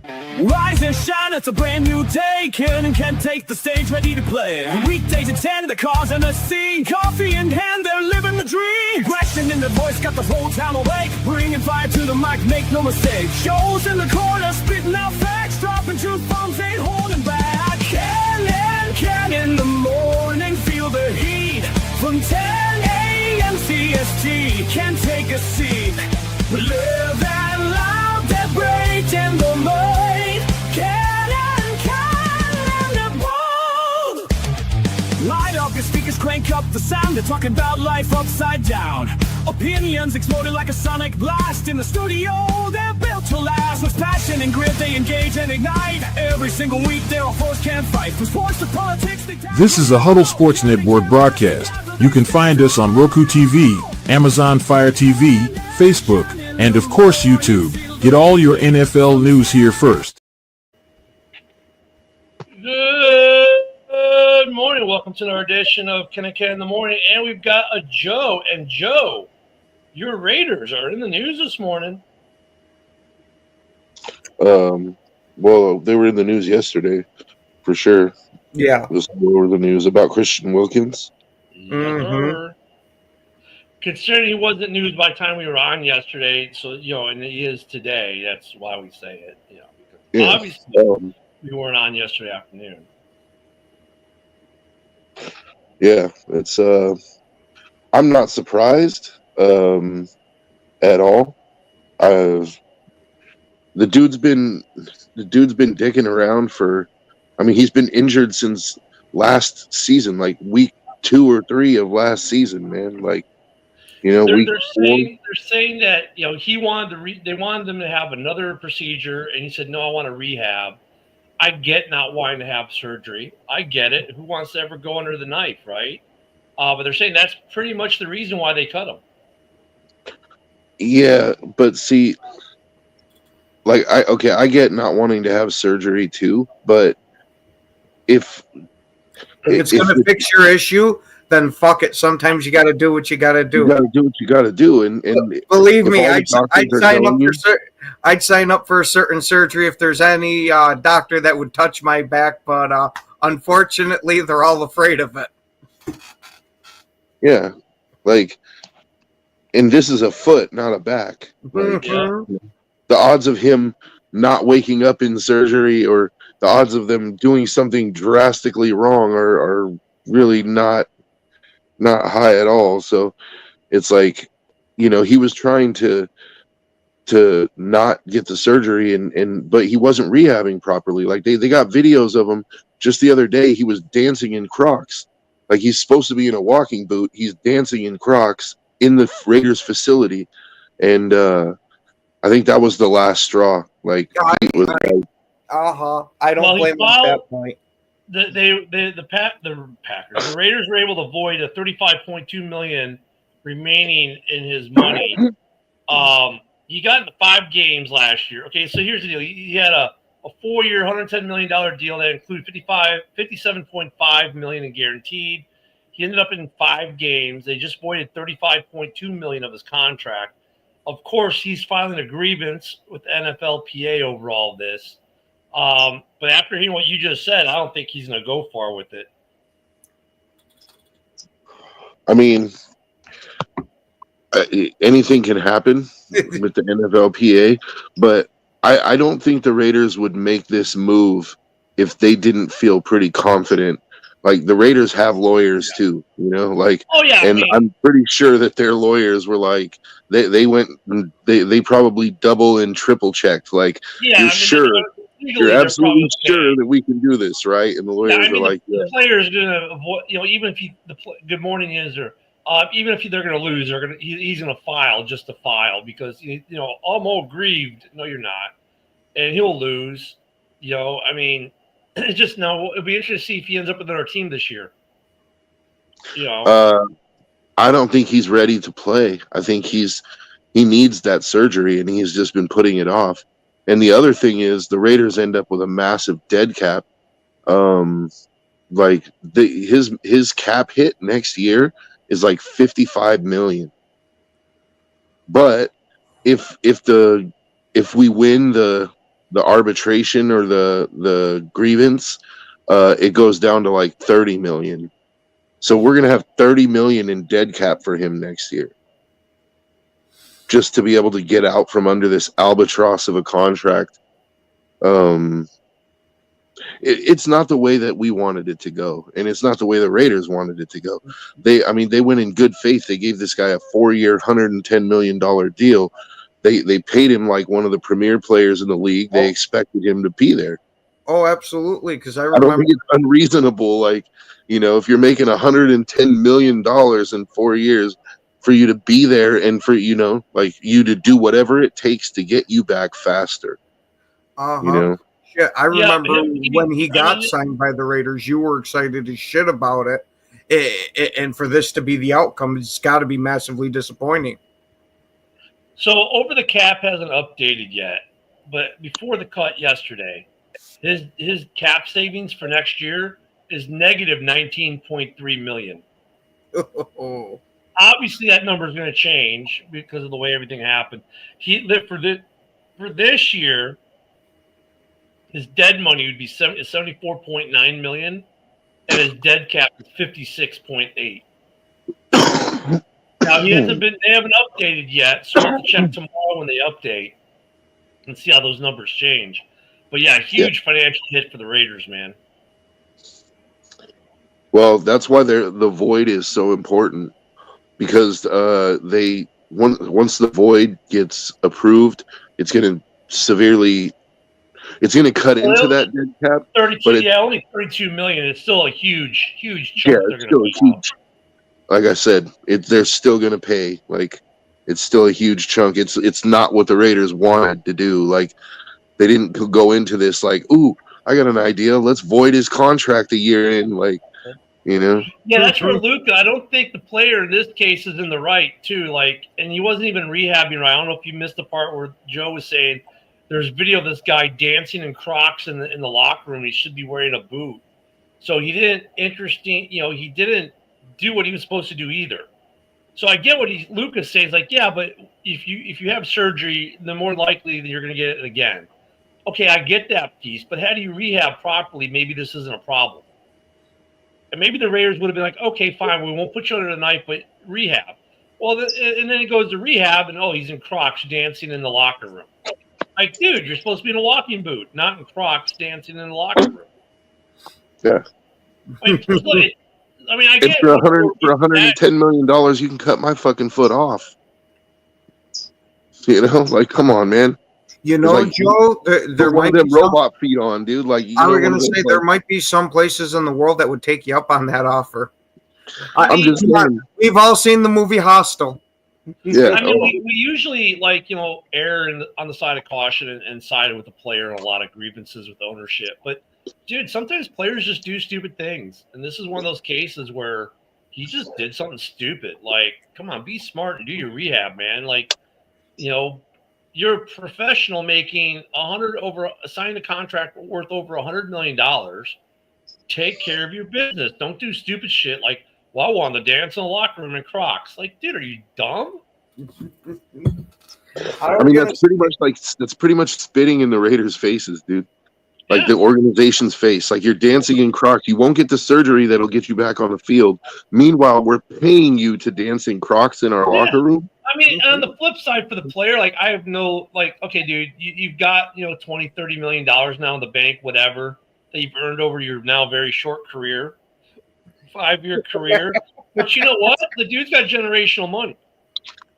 Rise and shine, it's a brand new day. Cannon can take the stage, ready to play. Weekdays at 10, the cars and the scene. Coffee in hand, they're living the dream. Aggression in the voice, got the whole town awake. Bringing fire to the mic, make no mistake. Shows in the corner, spitting out facts. Dropping truth bombs, ain't holding back. Cannon in the morning, feel the heat. From 10 a.m. CST, can't take a seat. We live and loud, they're breaking the mold. Light up your speakers, crank up the sound. They're talking about life upside down. Opinions exploding like a sonic blast. In the studio, they're built to last. With passion and grit, they engage and ignite. Every single week, they're a force can't fight. From sports to politics, This is a Huddle Sports Network broadcast. You can find us on Roku TV, Amazon Fire TV, Facebook, and of course YouTube. Get all your NFL news here first. Good morning. Welcome to another edition of Ken and Ken in the Morning. And we've got a Joe. And Joe, your Raiders are in the news this morning. Well, they were in the news yesterday, for sure. Yeah. Let's go over the news about Christian Wilkins. Mm-hmm. Considering he wasn't news by the time we were on yesterday, so, and he is today, that's why we say it. Because obviously, we weren't on yesterday afternoon. Yeah, it's I'm not surprised at all. The dude's been dicking around he's been injured since last season, like week 2 or 3 of last season, man. Like, they're saying that he wanted they wanted them to have another procedure, and he said, no, I want to rehab. I get not wanting to have surgery. I get it. Who wants to ever go under the knife, right? But they're saying that's pretty much the reason why they cut him. Yeah, but see, I get not wanting to have surgery too, but if it's going to fix your issue, then fuck it. Sometimes you got to do what you got to do. You got to do what you got to do, and believe me, I'd sign up for a certain surgery if there's any doctor that would touch my back, but unfortunately, they're all afraid of it. Yeah, and this is a foot, not a back. The odds of him not waking up in surgery, or the odds of them doing something drastically wrong, are really not high at all. So it's like, he was trying to not get the surgery, but he wasn't rehabbing properly. Like they got videos of him just the other day. He was dancing in Crocs. Like, he's supposed to be in a walking boot. He's dancing in Crocs in the Raiders facility. And I think that was the last straw. I don't blame him at that point. The Packers, the Raiders were able to avoid a $35.2 million remaining in his money. He got into 5 games last year. Okay, so here's the deal. He had a 4-year, $110 million deal that included $57.5 million in guaranteed. He ended up in 5 games. They just voided $35.2 million of his contract. Of course, he's filing a grievance with the NFLPA over all this. But after hearing what you just said, I don't think he's going to go far with it. I mean, anything can happen with the NFLPA, but I don't think the Raiders would make this move if they didn't feel pretty confident. Like, the Raiders have lawyers too, and I'm pretty sure that their lawyers were like, they went, they probably double and triple checked. Like, you're absolutely sure that we can do this, right? And the lawyers are like, the player's going to avoid, even if good morning is, or even if they're going to lose, he's going to file just to file, because, I'm all grieved. No, you're not. And he'll lose, it's just, it'll be interesting to see if he ends up with another team this year. I don't think he's ready to play. I think he needs that surgery, and he's just been putting it off. And the other thing is, the Raiders end up with a massive dead cap. His cap hit next year is like $55 million. But if we win the the arbitration or the grievance, it goes down to like 30 million. So we're gonna have 30 million in dead cap for him next year, just to be able to get out from under this albatross of a contract. It's not the way that we wanted it to go, and it's not the way the Raiders wanted it to go. They went in good faith. They gave this guy a 4-year, $110 million deal. They paid him like one of the premier players in the league. They expected him to be there. Oh, absolutely. Because I I remember. don't think it's unreasonable. Like, if you're making $110 million in 4 years, for you to be there and for you to do whatever it takes to get you back faster. Shit, I remember when he got mean, signed by the Raiders, you were excited as shit about it. And for this to be the outcome, it's got to be massively disappointing. So over the cap hasn't updated yet, but before the cut yesterday, his cap savings for next year is negative 19.3 million. Obviously, that number is going to change because of the way everything happened. For this year, his dead money would be 74.9 million, and his dead cap is 56.8. Now they haven't updated yet, so I'll have to check tomorrow when they update and see how those numbers change. But yeah, huge financial hit for the Raiders, man. Well, that's why the void is so important, because once the void gets approved, it's going to cut into that dead cap. 32, only 32 million. It's still a huge chunk. Yeah, it's still a huge. Like I said, they're still going to pay. Like, it's still a huge chunk. It's not what the Raiders wanted to do. Like, they didn't go into this like, ooh, I got an idea. Let's void his contract a year in. Like, Yeah, that's where Luka. I don't think the player in this case is in the right too. Like, and he wasn't even rehabbing right. I don't know if you missed the part where Joe was saying there's video of this guy dancing in Crocs in the locker room. He should be wearing a boot. So he didn't he didn't do what he was supposed to do either. So I get what Luka's saying. He's like, yeah, but if you have surgery, then more likely that you're going to get it again. Okay, I get that piece, but how do you rehab properly? Maybe this isn't a problem. And maybe the Raiders would have been like, okay, fine, we won't put you under the knife, but rehab. Well, and then he goes to rehab, and he's in Crocs dancing in the locker room. Like, dude, you're supposed to be in a walking boot, not in Crocs dancing in the locker room. Yeah. I get for $110 million, you can cut my fucking foot off. Like, come on, man. Joe, there might be robot feet on, dude. Like, I was going to say, there might be some places in the world that would take you up on that offer. I'm just saying. We've all seen the movie Hostel. Yeah. We usually err on the side of caution and side with the player in a lot of grievances with ownership. But dude, sometimes players just do stupid things, and this is one of those cases where he just did something stupid. Like, come on, be smart and do your rehab, man. Like, you're a professional making signed a contract worth over $100 million. Take care of your business. Don't do stupid shit like, well, I wanted to dance in the locker room in Crocs. Like, dude, are you dumb? That's pretty much spitting in the Raiders' faces, dude. Like, the organization's face. Like, you're dancing in Crocs. You won't get the surgery that'll get you back on the field. Meanwhile, we're paying you to dance in Crocs in our locker room. I mean, on the flip side for the player, like, I have okay, dude, you've got, $20, $30 million now in the bank, whatever, that you've earned over your now very short career, 5-year career. But you know what? The dude's got generational money.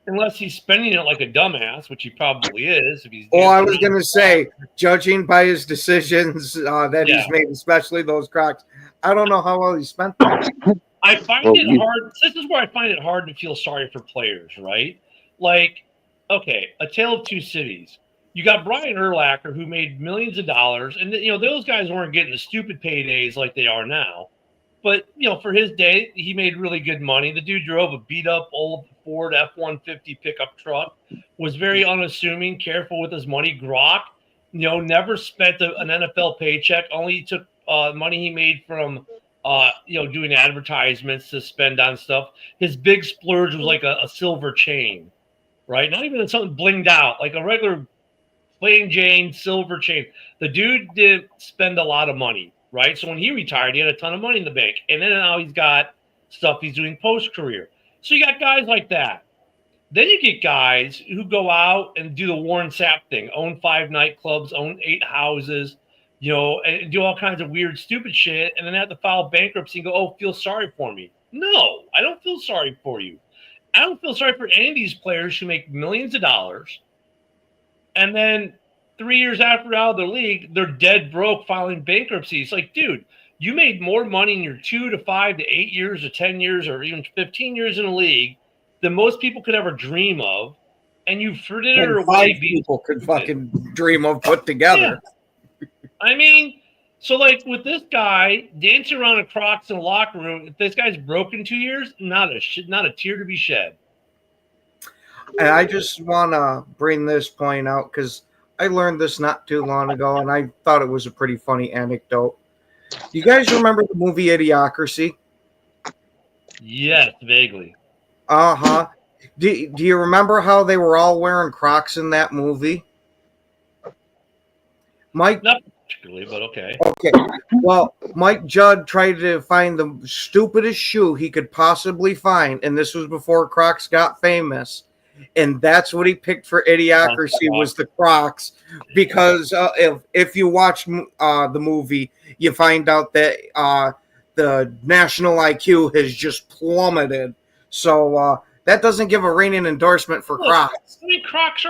Unless he's spending it like a dumbass, which he probably is. I was going to say, judging by his decisions that he's made, especially those Crocs, I don't know how well he spent them. I find it hard. This is where I find it hard to feel sorry for players, right? Like, okay, A Tale of Two Cities. You got Brian Urlacher, who made millions of dollars, and those guys weren't getting the stupid paydays like they are now. But for his day, he made really good money. The dude drove a beat-up old Ford F-150 pickup truck, was very unassuming, careful with his money. Grok, never spent an NFL paycheck. Only took money he made from doing advertisements to spend on stuff. His big splurge was like a silver chain, right? Not even something blinged out, like a regular plain Jane, silver chain. The dude didn't spend a lot of money, right? So when he retired, he had a ton of money in the bank. And then now he's got stuff he's doing post-career. So you got guys like that. Then you get guys who go out and do the Warren Sapp thing, own 5 nightclubs, own 8 houses, and do all kinds of weird, stupid shit, and then have to file bankruptcy and go, oh, feel sorry for me. No, I don't feel sorry for you. I don't feel sorry for any of these players who make millions of dollars, and then 3 years after they're out of the league, they're dead broke filing bankruptcy. It's like, dude, you made more money in your 2 to 5 to 8 years or 10 years or even 15 years in the league than most people could ever dream of, and you frittered it away. People could fucking dream of put together. Yeah. I mean, so like with this guy dancing around in Crocs in the locker room, if this guy's broken 2 years, not a tear to be shed. And I just want to bring this point out because I learned this not too long ago, and I thought it was a pretty funny anecdote. You guys remember the movie Idiocracy? Yes, vaguely. Uh-huh. Do you remember how they were all wearing Crocs in that movie? Mike? Not particularly, but okay. Okay. Well, Mike Judd tried to find the stupidest shoe he could possibly find, and this was before Crocs got famous. And that's what he picked for Idiocracy was the Crocs, because if you watch the movie, you find out that the national IQ has just plummeted. So that doesn't give a ringing endorsement for Crocs. I mean, Crocs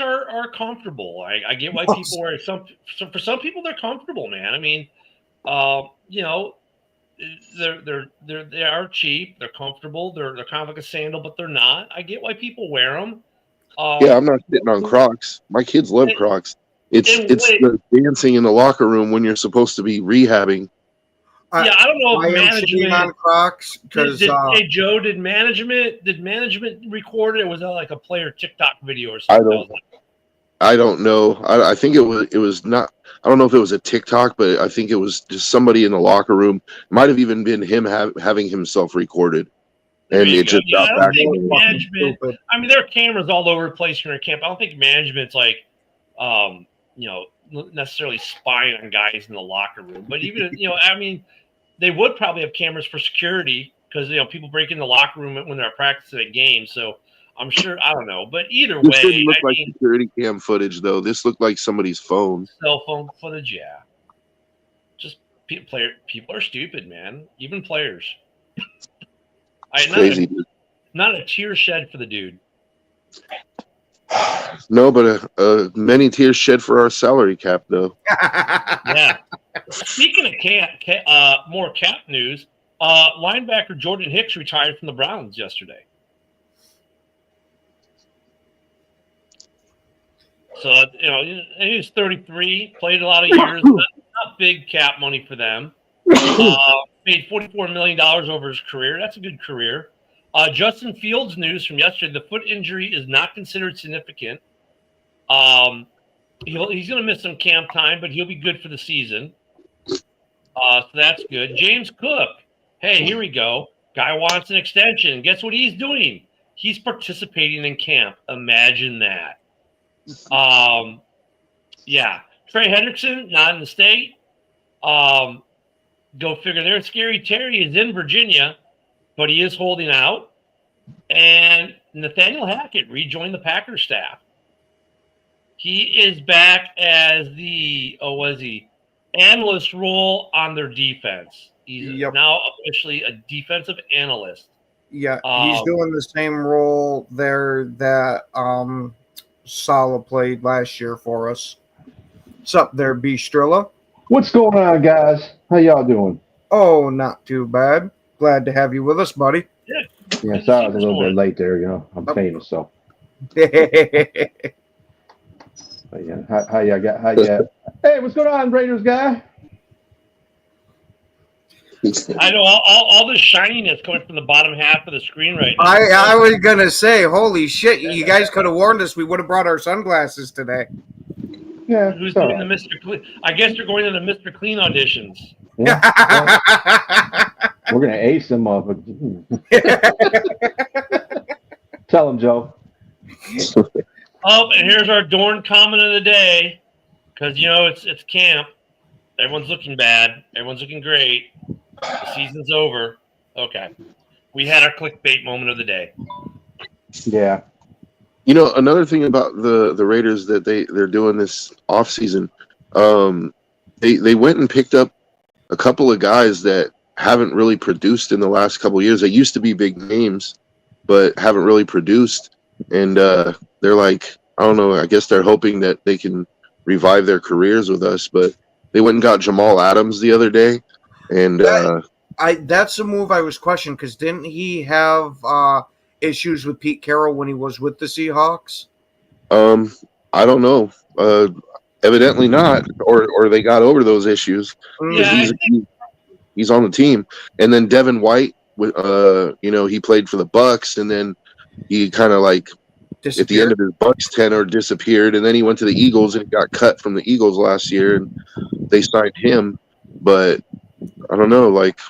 are comfortable. I get why people wear some. For some people, they're comfortable, man. I mean, they are cheap. They're comfortable. They're kind of like a sandal, but they're not. I get why people wear them. Yeah, I'm not sitting on Crocs. My kids love Crocs. It's the dancing in the locker room when you're supposed to be rehabbing. Yeah, I don't know if management on Crocs because hey Joe, did management record it? Or was that like a player TikTok video or something? I don't know. I think it was not. I don't know if it was a TikTok, but I think it was just somebody in the locker room. Might have even been him having himself recorded, and it just got back. Management. I mean, there are cameras all over the place in our camp. I don't think management's like, necessarily spying on guys in the locker room. But even I mean, they would probably have cameras for security because people break in the locker room when they're practicing a game. So I'm sure, I don't know, but either way, this didn't look like security cam footage though. This looked like somebody's phone, cell phone footage. Yeah, just people are stupid, man. Even players. Crazy. Not a tear shed for the dude. No, but many tears shed for our salary cap, though. Yeah. Speaking of more cap news, linebacker Jordan Hicks retired from the Browns yesterday. So he was 33, played a lot of years, not big cap money for them. Made $44 million over his career. That's a good career. Justin Fields news from yesterday: the foot injury is not considered significant. He's going to miss some camp time, but he'll be good for the season. So that's good. James Cook. Hey, here we go. Guy wants an extension. Guess what he's doing? He's participating in camp. Imagine that. Yeah. Trey Hendrickson, not in the state. Go figure there. Scary Terry is in Virginia, but he is holding out. And Nathaniel Hackett rejoined the Packers staff. He is back as the analyst role on their defense. He's now officially a defensive analyst. Yeah, he's doing the same role there that Sala played last year for us. What's up there, B. Strilla? What's going on, guys? How y'all doing? Oh, not too bad. Glad to have you with us, buddy. Yeah, sorry I was a little bit late there. I'm famous, so. But yeah, how y'all got? Hey, what's going on, Raiders guy? I know all the shininess coming from the bottom half of the screen right now. I was gonna say, holy shit! You guys could have warned us. We would have brought our sunglasses today. Yeah. Who's doing the Mr. Clean? I guess you're going to the Mr. Clean auditions. Yeah, we're gonna ace them up. Tell him, Joe. Oh, and here's our Dorn comment of the day, because it's camp. Everyone's looking bad. Everyone's looking great. The season's over. Okay, we had our clickbait moment of the day. Yeah. Another thing about the Raiders that they're doing this offseason, they went and picked up a couple of guys that haven't really produced in the last couple of years. They used to be big names, but haven't really produced. And they're like, I don't know, I guess they're hoping that they can revive their careers with us. But they went and got Jamal Adams the other day. And that's the move I was questioning, because didn't he have issues with Pete Carroll when he was with the Seahawks? I don't know. Evidently not, or they got over those issues. Yeah, He's on the team. And then Devin White, he played for the Bucks, and then he kind of like at the end of his Bucks tenure disappeared, and then he went to the Eagles and got cut from the Eagles last year, and they signed him. But I don't know, like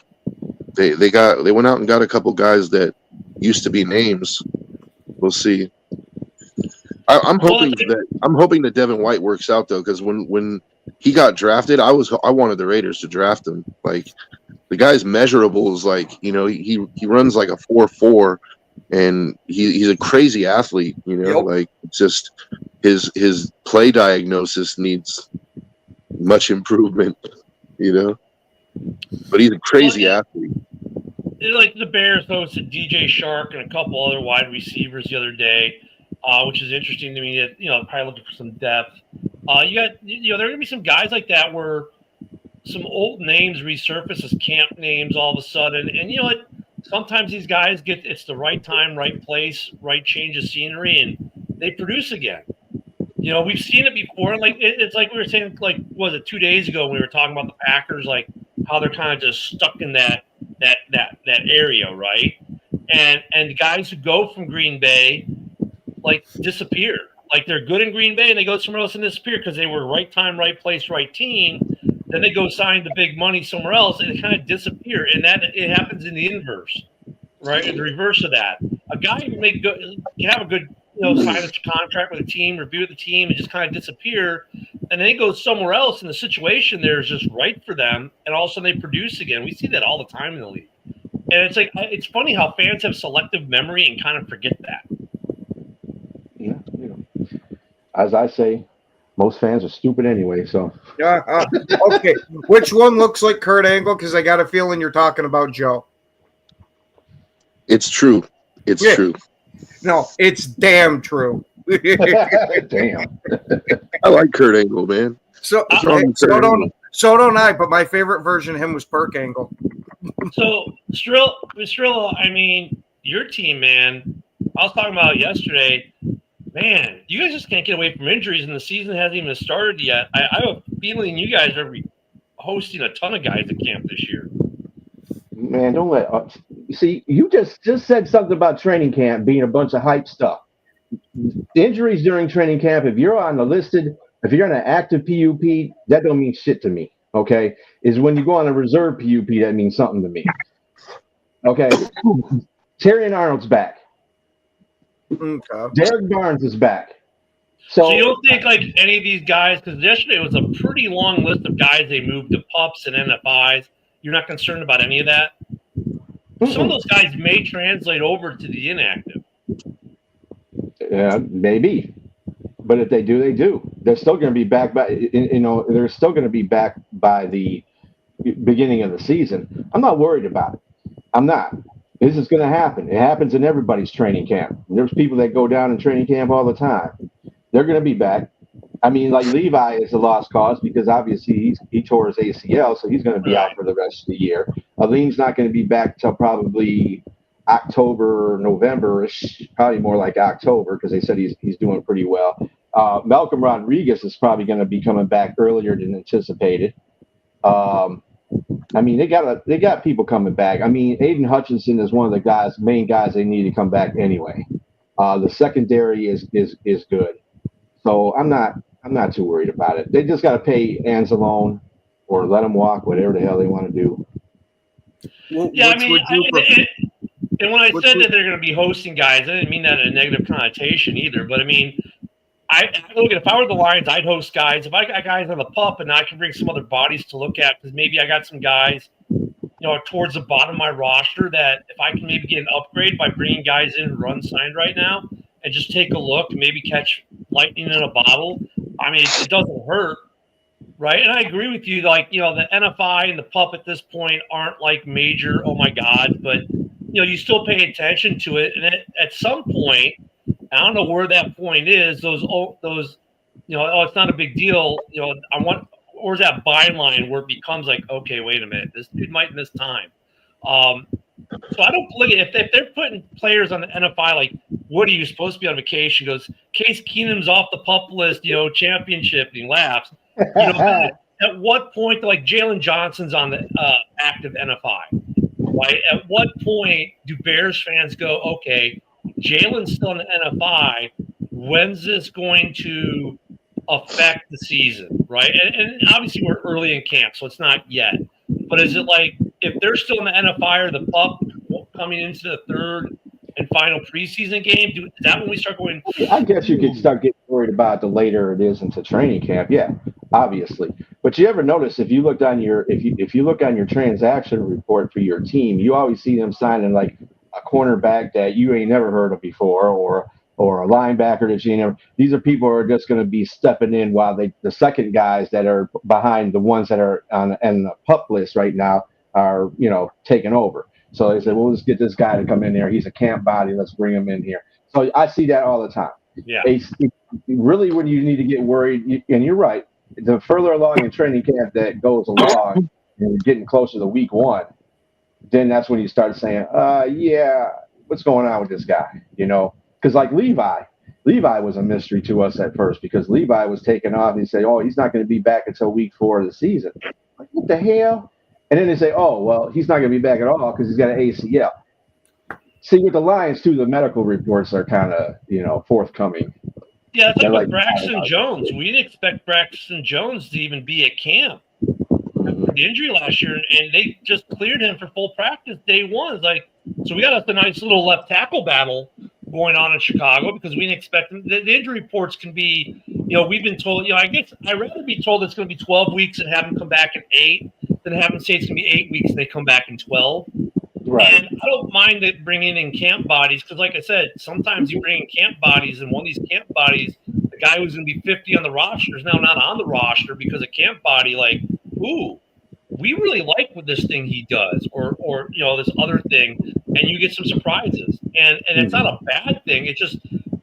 they went out and got a couple guys that used to be names. We'll see. I'm hoping that Devin White works out though, because when he got drafted, I wanted the Raiders to draft him. Like the guy's measurables, like he runs like a 4.4, and he's a crazy athlete. Yep. Like it's just his play diagnosis needs much improvement. But he's a crazy athlete. Like the Bears hosted DJ Shark and a couple other wide receivers the other day, which is interesting to me. That probably looking for some depth. You got there are going to be some guys like that where some old names resurface as camp names all of a sudden, and what? Sometimes these guys it's the right time, right place, right change of scenery, and they produce again. We've seen it before. Like it's like we were saying, like was it 2 days ago when we were talking about the Packers, like how they're kind of just stuck in that area, right? And the guys who go from Green Bay like disappear. Like they're good in Green Bay and they go somewhere else and disappear because they were right time, right place, right team. Then they go sign the big money somewhere else and they kind of disappear. And that it happens in the inverse, right? In the reverse of that, a guy who can have a good sign a contract with a team, review with the team, and just kind of disappear, and then they go somewhere else, and the situation there is just right for them, and all of a sudden they produce again. We see that all the time in the league, and it's like it's funny how fans have selective memory and kind of forget that. Yeah, as I say, most fans are stupid anyway. So okay, which one looks like Kurt Angle? Because I got a feeling you're talking about Joe. It's true. It's true. No, it's damn true. Damn. I like Kurt Angle, man. So don't I, but my favorite version of him was Perk Angle. So, Strillo, I mean, your team, man, I was talking about yesterday, man, you guys just can't get away from injuries, and the season hasn't even started yet. I have a feeling you guys are hosting a ton of guys at camp this year. Man, don't let see. You just said something about training camp being a bunch of hype stuff. Injuries during training camp, if you're on an active PUP, that don't mean shit to me. Okay, is when you go on a reserve PUP, that means something to me. Okay, Terrion Arnold's back. Okay. Derek Barnes is back. So you don't think like any of these guys, because yesterday it was a pretty long list of guys they moved to PUPs and NFIs. You're not concerned about any of that? Some of those guys may translate over to the inactive. Yeah, maybe. But if they do, they do. They're still going to be back they're still going to be back by the beginning of the season. I'm not worried about it. I'm not. This is going to happen. It happens in everybody's training camp. There's people that go down in training camp all the time. They're going to be back. I mean, like Levi is a lost cause because obviously he tore his ACL, so he's going to be out for the rest of the year. Aleen's not going to be back till probably October, November-ish, probably more like October because they said he's doing pretty well. Malcolm Rodriguez is probably going to be coming back earlier than anticipated. I mean, they got people coming back. I mean, Aiden Hutchinson is one of the main guys they need to come back anyway. The secondary is good. So I'm not too worried about it. They just got to pay Anzalone or let him walk, whatever the hell they want to do. Yeah, I mean, and when I said that they're going to be hosting guys, I didn't mean that in a negative connotation either. But I mean, I look at if I were the Lions, I'd host guys. If I got guys on the pup and I can bring some other bodies to look at, because maybe I got some guys, towards the bottom of my roster that if I can maybe get an upgrade by bringing guys in who run signed right now and just take a look and maybe catch lightning in a bottle. I mean, it doesn't hurt, right? And I agree with you. Like, the NFI and the pup at this point aren't like major, oh my God, but you still pay attention to it. And at some point, I don't know where that point is. Those, it's not a big deal. Or is that byline where it becomes like, okay, wait a minute, this dude might miss time. So I don't look at if they're putting players on the NFI, like, what are you supposed to be on vacation? He goes, Case Keenum's off the pup list, championship, and he laughs. At what point, like Jalen Johnson's on the active NFI, right? At what point do Bears fans go, okay, Jalen's still in the NFI. When's this going to affect the season, right? And obviously we're early in camp, so it's not yet. But is it like if they're still in the NFI or the pup coming into the third and final preseason game, is that when we start going? I guess you could start getting worried about the later it is into training camp. Yeah, obviously. But you ever notice if you look on your if you look on your transaction report for your team, you always see them signing like a cornerback that you ain't never heard of before, or a linebacker that you never. These are people who are just going to be stepping in while the second guys that are behind the ones that are on the pup list right now are taking over. So they said, well, let's get this guy to come in there. He's a camp body. Let's bring him in here. So I see that all the time. Yeah. Really, when you need to get worried, and you're right, the further along in training camp that goes along, and you're getting closer to week one, then that's when you start saying, yeah, what's going on with this guy? Because like Levi was a mystery to us at first because Levi was taken off. And he said, oh, he's not going to be back until week 4 of the season. Like, what the hell? And then they say, oh, well, he's not going to be back at all because he's got an ACL. See, with the Lions, too, the medical reports are kind of, forthcoming. Yeah, it's like with Braxton Jones. We didn't expect Braxton Jones to even be at camp with the injury last year, and they just cleared him for full practice day one. It's like, so we got us a nice little left tackle battle going on in Chicago because we didn't expect them. The injury reports can be, we've been told, I guess I'd rather be told it's going to be 12 weeks and have them come back in 8 than have them say it's going to be 8 weeks and they come back in 12. Right. And I don't mind it bringing in camp bodies because, like I said, sometimes you bring in camp bodies and one of these camp bodies, the guy who's going to be 50 on the roster is now not on the roster because a camp body like, ooh, we really like what this thing he does or this other thing, and you get some surprises. And it's not a bad thing. It's just,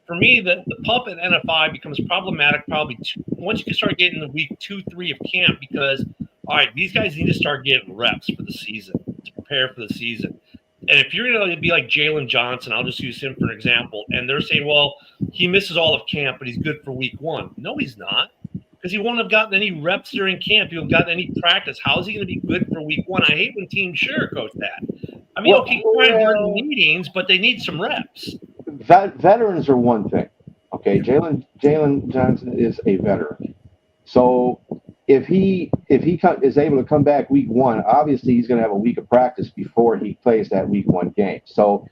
for me, the pup at NFI becomes problematic probably once you can start getting the week 2, 3 of camp because, all right, these guys need to start getting reps for the season to prepare for the season. And if you're going to be like Jalen Johnson, I'll just use him for an example, and they're saying, well, he misses all of camp, but he's good for week 1. No, he's not. Because he won't have gotten any reps during camp. He won't have gotten any practice. How is he going to be good for week 1? I hate when teams sugarcoat that. I mean, okay, during meetings, but they need some reps. Veterans are one thing. Okay, Jalen Johnson is a veteran. So if he is able to come back week 1, obviously he's going to have a week of practice before he plays that week 1 game. So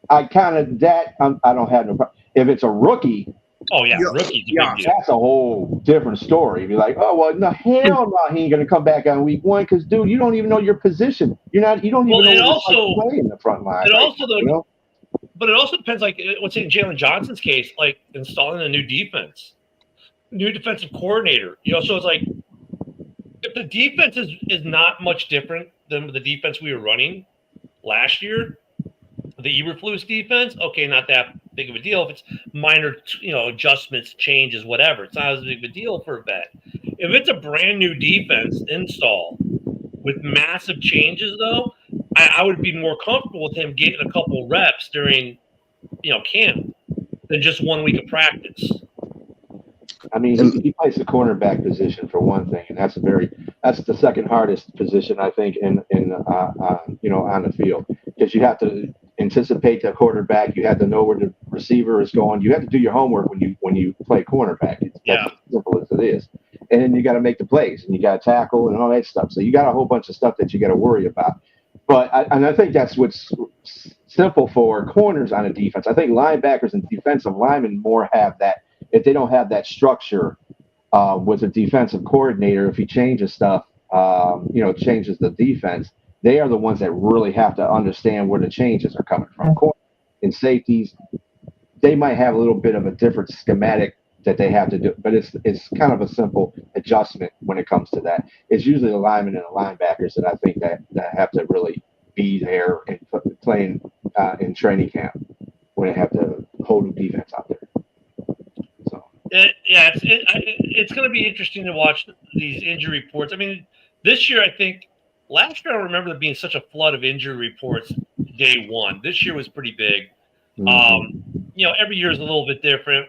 I don't have no problem. If it's a rookie. Oh, yeah, rookies. Yeah, that's a whole different story. You'd be like, oh, well, no, hell no, he ain't going to come back on week 1 because, dude, you don't even know your position. You don't even know what to play in the front line. But it also depends, like, let's say in Jalen Johnson's case, like installing a new defense, new defensive coordinator. So it's like if the defense is not much different than the defense we were running last year, the Eberflus defense, okay, not that big of a deal. If it's minor, adjustments, changes, whatever, it's not as big of a deal for a vet. If it's a brand new defense install with massive changes, though, I would be more comfortable with him getting a couple reps during, camp than just 1 week of practice. I mean, he plays the cornerback position for one thing, and that's the second hardest position I think in on the field because you have to anticipate the quarterback. You have to know where the receiver is going. You have to do your homework when you play cornerback. It's as simple as it is. And then you got to make the plays, and you got to tackle and all that stuff. So you got a whole bunch of stuff that you got to worry about. But I think that's what's simple for corners on a defense. I think linebackers and defensive linemen more have that if they don't have that structure with a defensive coordinator, if he changes stuff, changes the defense, they are the ones that really have to understand where the changes are coming from. In safeties, they might have a little bit of a different schematic that they have to do, but it's kind of a simple adjustment when it comes to that. It's usually the linemen and the linebackers that I think that have to really be there and playing in training camp when they have to hold the defense out there. So it's going to be interesting to watch these injury reports. I mean, this year, I think last year I remember there being such a flood of injury reports day one. This year was pretty big. Every year is a little bit different.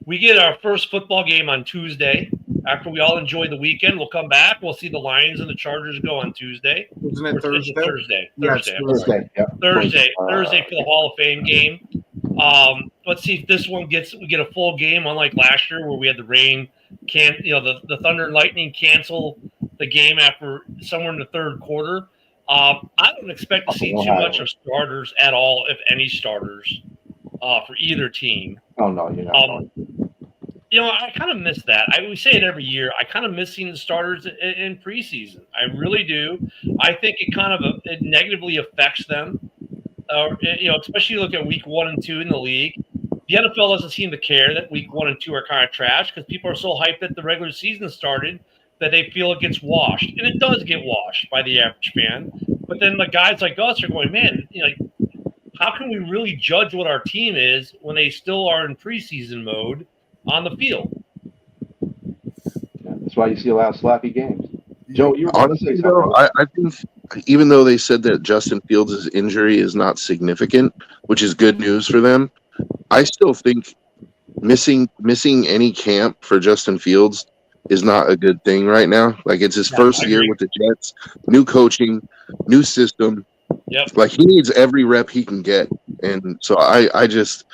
We get our first football game on Tuesday. After we all enjoy the weekend, we'll come back. We'll see the Lions and the Chargers go on Tuesday. Isn't it Thursday? Thursday. Yeah, Thursday. Yeah. Thursday for the Hall of Fame game. Let's see if this one we get a full game, unlike last year where we had the rain. The Thunder and Lightning cancel the game after somewhere in the third quarter. I don't expect to see too much of starters at all, if any starters, for either team. Oh no, you're not. I kind of miss that. We say it every year. I kind of miss seeing the starters in preseason. I really do. I think it negatively affects them. Especially look at week 1 and 2 in the league. The NFL doesn't seem to care that week 1 and 2 are kind of trash because people are so hyped that the regular season started that they feel it gets washed, and it does get washed by the average fan. But then the guys like us are going, man, how can we really judge what our team is when they still are in preseason mode on the field? That's why you see a lot of sloppy games. Joe, you honestly though, I think even though they said that Justin Fields' injury is not significant, which is good news for them, I still think missing any camp for Justin Fields is not a good thing right now. Like, it's his first year with the Jets, new coaching, new system. Yep. Like, he needs every rep he can get. And so I just,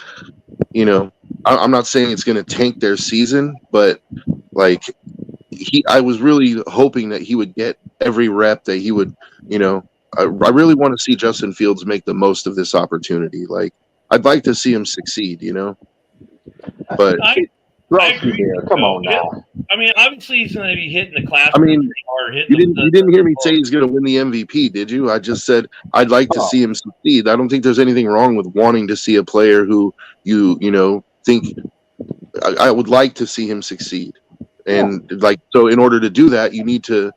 I'm not saying it's going to tank their season, but like I was really hoping that he would get every rep, that he would, I really want to see Justin Fields make the most of this opportunity. Like, I'd like to see him succeed, but I agree. Come on now. I mean, obviously he's going to be hitting the class. I mean, hard, you didn't hear me say he's going to win the MVP, did you? I just said I'd like to see him succeed. I don't think there's anything wrong with wanting to see a player who you think I would like to see him succeed. And so in order to do that, you need to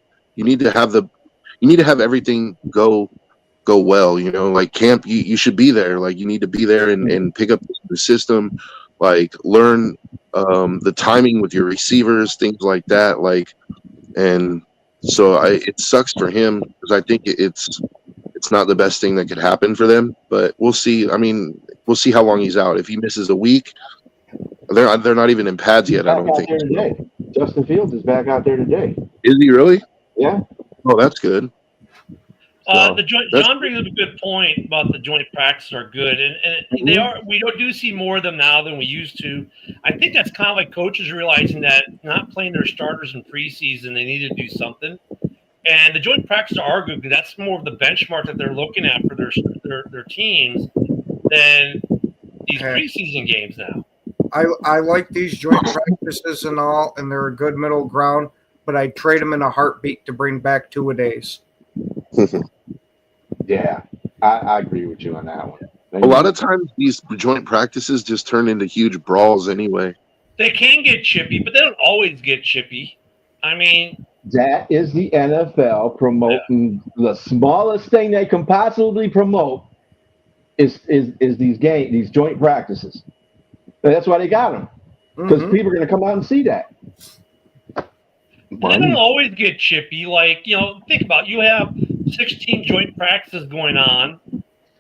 have everything go well, like camp, you should be there. Like, you need to be there and pick up the system, like learn the timing with your receivers, things like that. Like, and so it sucks for him because I think it's not the best thing that could happen for them, but we'll see. I mean, we'll see how long he's out. If he misses a week, they're not even in pads yet. I don't think. Justin Fields is back out there today. Is he really? Yeah. Oh, that's good. John brings up a good point about the joint practices are good, and they are. We do see more of them now than we used to. I think that's kind of like coaches realizing that not playing their starters in preseason, they need to do something. And the joint practices are good because that's more of the benchmark that they're looking at for their teams than these preseason games now. I like these joint practices and all, and they're a good middle ground, but I'd trade them in a heartbeat to bring back 2-a-days. Yeah, I agree with you on that one. A lot of times these joint practices just turn into huge brawls anyway. They can get chippy, but they don't always get chippy. I mean, that is the NFL promoting the smallest thing they can possibly promote is these joint practices. That's why they got them, because people are going to come out and see that. They don't always get chippy. Like, think about it. You have 16 joint practices going on,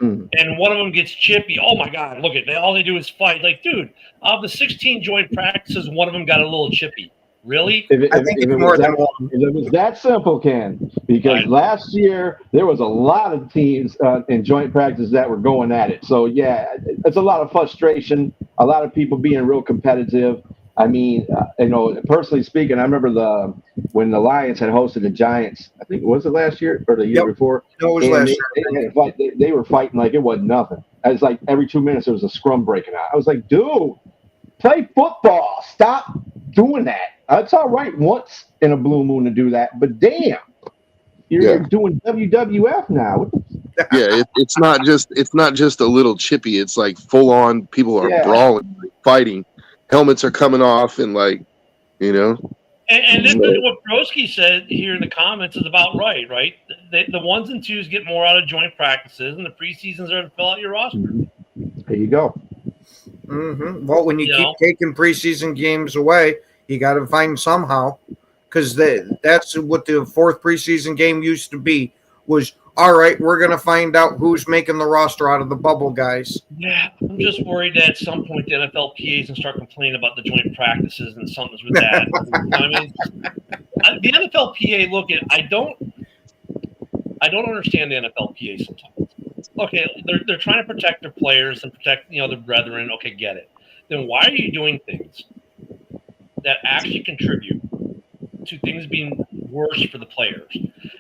and one of them gets chippy. Oh my God! Look at that! All they do is fight. Like, dude, of the 16 joint practices, one of them got a little chippy. Really? If it was that simple, Ken, because last year there was a lot of teams in joint practice that were going at it. So yeah, it's a lot of frustration. A lot of people being real competitive. I mean, personally speaking, I remember when the Lions had hosted the Giants. I think, was it last year or the year before? No, it was last year. They were fighting like it wasn't nothing. It's like every 2 minutes there was a scrum breaking out. I was like, dude, Play football. Stop doing that. It's all right once in a blue moon to do that, but damn, you're doing WWF now. What the Yeah, it's not just a little chippy. It's like full on. People are brawling, like, fighting. Helmets are coming off, and like, you know. And this is what Broski said here in the comments is about right? The ones and twos get more out of joint practices, and the preseasons are to fill out your roster. There you go. Mm-hmm. Well, when you keep taking preseason games away, you got to find somehow, because that's what the fourth preseason game used to be. Was all right. We're going to find out who's making the roster out of the bubble guys. Yeah, I'm just worried that at some point the NFLPA is going to start complaining about the joint practices and something's with that. You know what I mean, the NFLPA. Look, I don't understand the NFLPA sometimes. Okay, they're trying to protect their players and protect their brethren. Okay, get it. Then why are you doing things that actually contribute to things being worse for the players?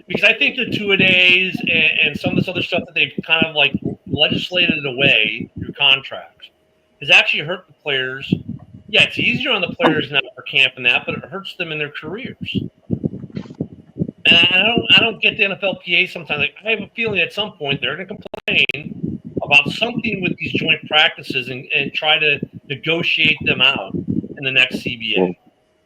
Because I think the two-a-days and some of this other stuff that they've kind of like legislated away through contracts has actually hurt the players. Yeah, it's easier on the players now for camp and that, but it hurts them in their careers. And I don't get the NFLPA sometimes. Like, I have a feeling at some point they're going to complain about something with these joint practices and try to negotiate them out in the next CBA.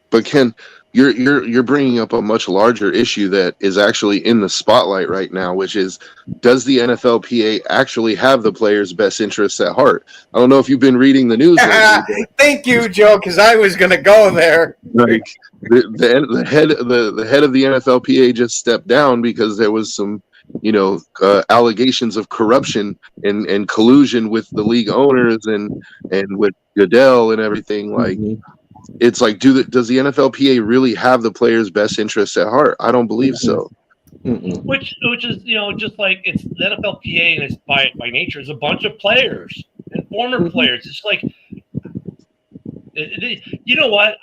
But Ken, you're bringing up a much larger issue that is actually in the spotlight right now, which is, does the NFLPA actually have the players' best interests at heart? I don't know if you've been reading the news lately. Thank you, Joe, because I was going to go there. Like the head of the NFLPA just stepped down because there was some allegations of corruption and collusion with the league owners and with Goodell and everything. Like, it's like, does the NFLPA really have the players' best interests at heart? I don't believe so. Which is just like it's the NFLPA, and it's by nature is a bunch of players and former players. It's like, you know what?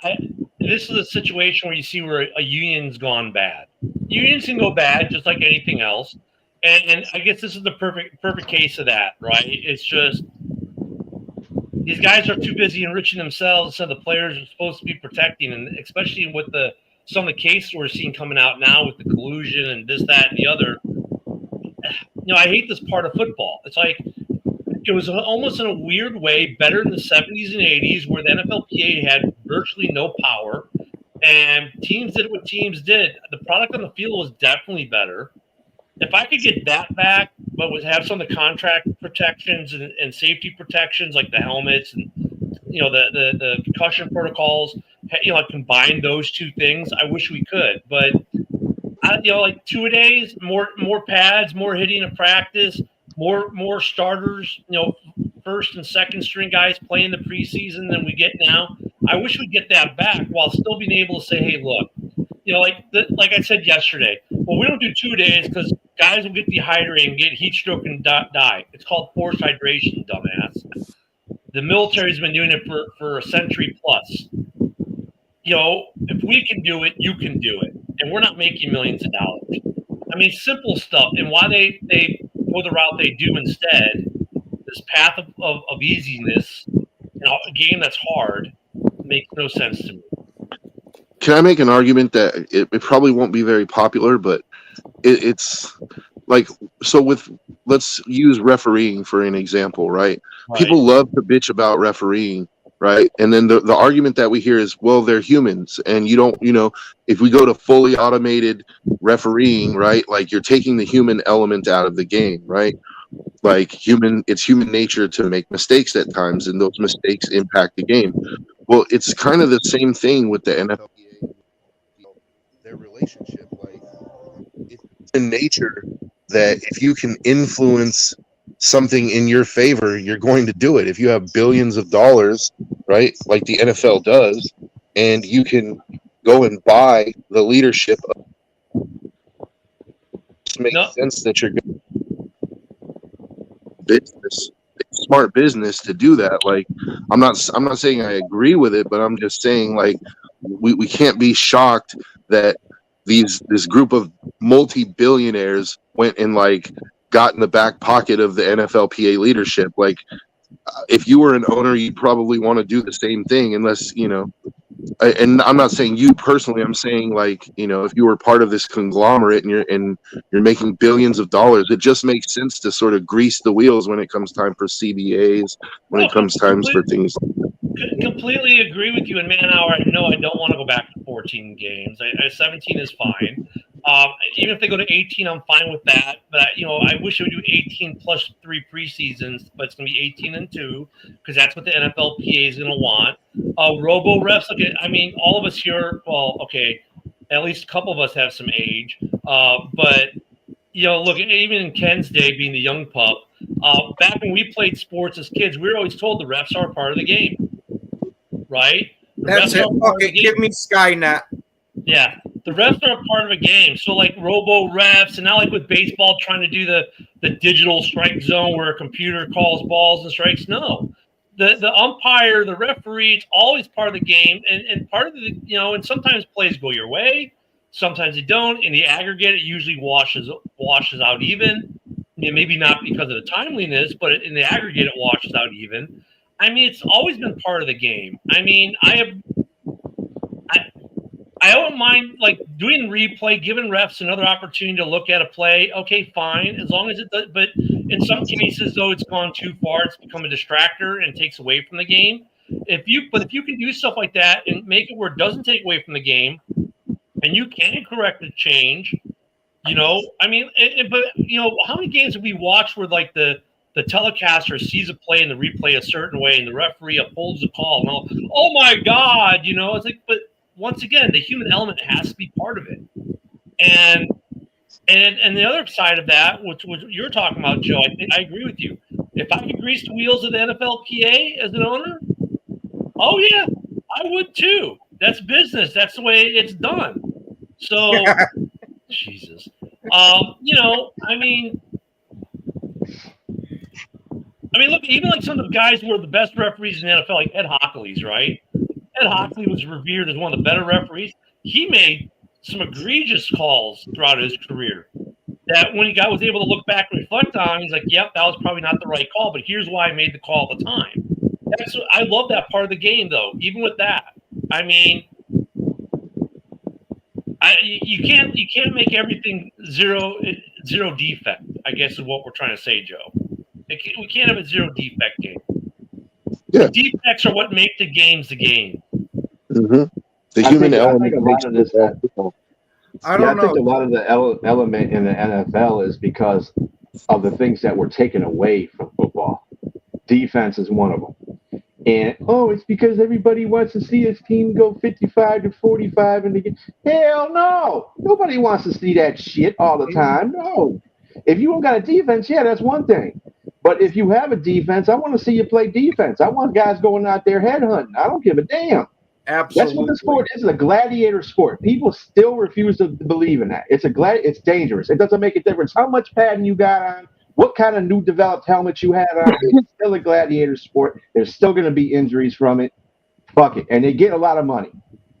This is a situation where you see where a union's gone bad. Unions can go bad just like anything else, and I guess this is the perfect case of that, right? It's just these guys are too busy enriching themselves, so the players are supposed to be protecting, and especially with some of the cases we're seeing coming out now with the collusion and this, that, and the other. I hate this part of football. It's like it was almost in a weird way better in the 70s and 80s where the NFLPA had virtually no power and teams did what teams did. The product on the field was definitely better. If I could get that back, but would have some of the contract protections and safety protections like the helmets and the concussion protocols, combine those two things, I wish we could. But like two-a-days, more pads, more hitting in practice, more starters, first and second string guys playing the preseason than we get now. I wish we'd get that back while still being able to say, hey, look, like I said yesterday, well, we don't do 2 days because guys will get dehydrated and get heat stroke and die. It's called forced hydration, dumbass. The military's been doing it for a century plus. If we can do it, you can do it. And we're not making millions of dollars. I mean, simple stuff. And why they go the route they do instead, this path of easiness in a game that's hard, makes no sense to me. Can I make an argument that it probably won't be very popular, but it's like, so let's use refereeing for an example, right? People love to bitch about refereeing, right? And then the argument that we hear is, well, they're humans, and you don't, if we go to fully automated refereeing, right, like you're taking the human element out of the game, right? Like it's human nature to make mistakes at times, and those mistakes impact the game. Well, it's kind of the same thing with the NFLPA, their relationship. Like, it's in nature that if you can influence something in your favor, you're going to do it. If you have billions of dollars, right, like the NFL does, and you can go and buy the leadership, it makes sense that you're going to business. It's smart business to do that. Like, I'm not saying I agree with it, but I'm just saying, like, we can't be shocked that this group of multi-billionaires went and like got in the back pocket of the NFLPA leadership. Like, if you were an owner, you'd probably want to do the same thing, unless, and I'm not saying you personally, I'm saying, like, if you were part of this conglomerate and you're making billions of dollars, it just makes sense to sort of grease the wheels when it comes time for CBAs, when it comes times for things. Completely agree with you. And man, now I know I don't want to go back to 14 games. 17 is fine. Even if they go to 18, I'm fine with that. But I wish they would do 18 plus 3 preseasons, but it's going to be 18 and 2 because that's what the NFLPA is going to want. Robo refs. Okay, I mean, all of us here. Well, okay, at least a couple of us have some age. But look, even in Ken's day, being the young pup, back when we played sports as kids, we were always told the refs are part of the game, right? That's it. Okay, give me Skynet. Yeah, the refs are a part of a game. So like robo refs, and now like with baseball trying to do the digital strike zone where a computer calls balls and strikes. No, the umpire, the referee, it's always part of the game, and part of the and sometimes plays go your way, sometimes they don't. In the aggregate, it usually washes out even. Maybe not because of the timeliness, but in the aggregate, it washes out even. I mean, it's always been part of the game. I mean, I don't mind like doing replay, giving refs another opportunity to look at a play. Okay, fine, as long as it does. But in some cases, though, it's gone too far. It's become a distractor and takes away from the game. If you can do stuff like that and make it where it doesn't take away from the game, and you can correct the change, I mean, but how many games have we watched where like the telecaster sees a play and the replay a certain way, and the referee upholds the call, and all, oh my God, it's like, but once again, the human element has to be part of it. And the other side of that, which you're talking about, Joe, I agree with you. If I could grease the wheels of the NFLPA as an owner, oh yeah, I would too. That's business. That's the way it's done. So, Jesus. I mean, look, even like some of the guys who are the best referees in the NFL, like Ed Hockley's, right? Ed Hockley was revered as one of the better referees. He made some egregious calls throughout his career that when he was able to look back and reflect on, he's like, yep, that was probably not the right call, but here's why I made the call at the time. I love that part of the game, though, even with that. I mean, you can't make everything zero defect, I guess is what we're trying to say, Joe. We can't have a zero defect game. Yeah. The defects are what make the games the game. Mm-hmm. The human element. I don't know. I think a lot of the element in the NFL is because of the things that were taken away from football. Defense is one of them. And, it's because everybody wants to see his team go 55-45 in the game. Hell no. Nobody wants to see that shit all the time. No. If you don't got a defense, yeah, that's one thing. But if you have a defense, I want to see you play defense. I want guys going out there headhunting. I don't give a damn. Absolutely. That's what the sport is. It's a gladiator sport. People still refuse to believe in that. It's dangerous. It doesn't make a difference how much padding you got on, what kind of new developed helmet you had on. It's still a gladiator sport. There's still going to be injuries from it. Fuck it. And they get a lot of money.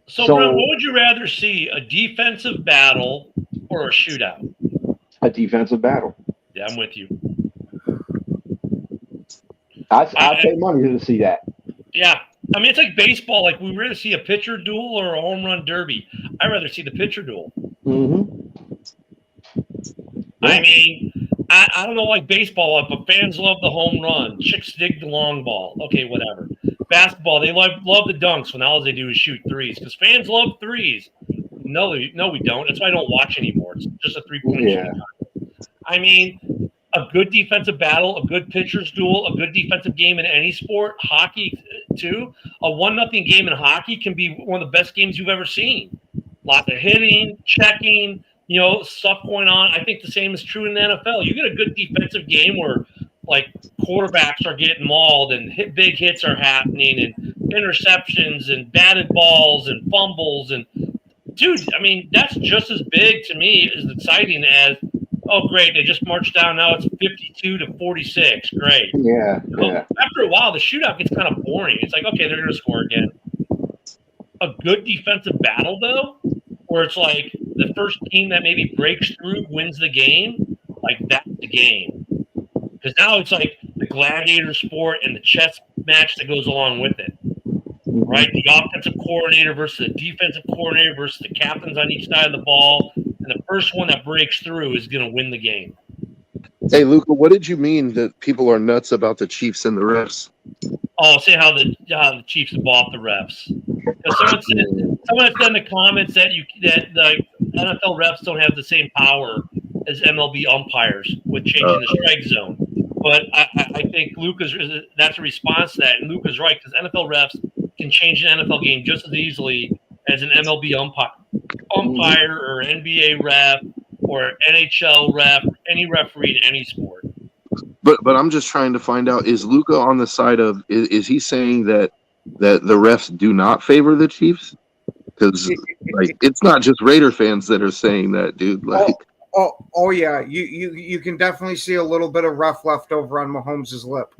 So Brent, what would you rather see, a defensive battle or a shootout? A defensive battle. Yeah, I'm with you. I'd pay money to see that. Yeah. I mean, it's like baseball. Like, we'd rather see a pitcher duel or a home run derby. I'd rather see the pitcher duel. Mm-hmm. I mean, I don't know, like baseball, but fans love the home run. Chicks dig the long ball. Okay, whatever. Basketball, they love the dunks when all they do is shoot threes because fans love threes. No, we don't. That's why I don't watch anymore. It's just a three-point shooting. I mean, a good defensive battle, a good pitcher's duel, a good defensive game in any sport, hockey too. A 1-0 game in hockey can be one of the best games you've ever seen. Lots of hitting, checking, stuff going on. I think the same is true in the NFL. You get a good defensive game where like quarterbacks are getting mauled and big hits are happening and interceptions and batted balls and fumbles and dude, I mean, that's just as big to me as exciting as, oh, great, they just marched down. Now it's 52-46. Great. Yeah. After a while, the shootout gets kind of boring. It's like, okay, they're going to score again. A good defensive battle, though, where it's like the first team that maybe breaks through wins the game, like that's the game. Because now it's like the gladiator sport and the chess match that goes along with it. Right? The offensive coordinator versus the defensive coordinator versus the captains on each side of the ball. And the first one that breaks through is going to win the game. Hey, Luca, what did you mean that people are nuts about the Chiefs and the refs? Oh, say how the Chiefs have bought the refs. Someone said in the comments that the NFL refs don't have the same power as MLB umpires with changing the strike zone. But I think that's a response to that. And Luca's right, because NFL refs can change an NFL game just as easily as an MLB umpire or NBA ref or NHL ref, any referee in any sport. But I'm just trying to find out, is Luca on the side of, is he saying that the refs do not favor the Chiefs? Because like it's not just Raider fans that are saying that, dude. Like, oh yeah, you can definitely see a little bit of rough left over on Mahomes' lip.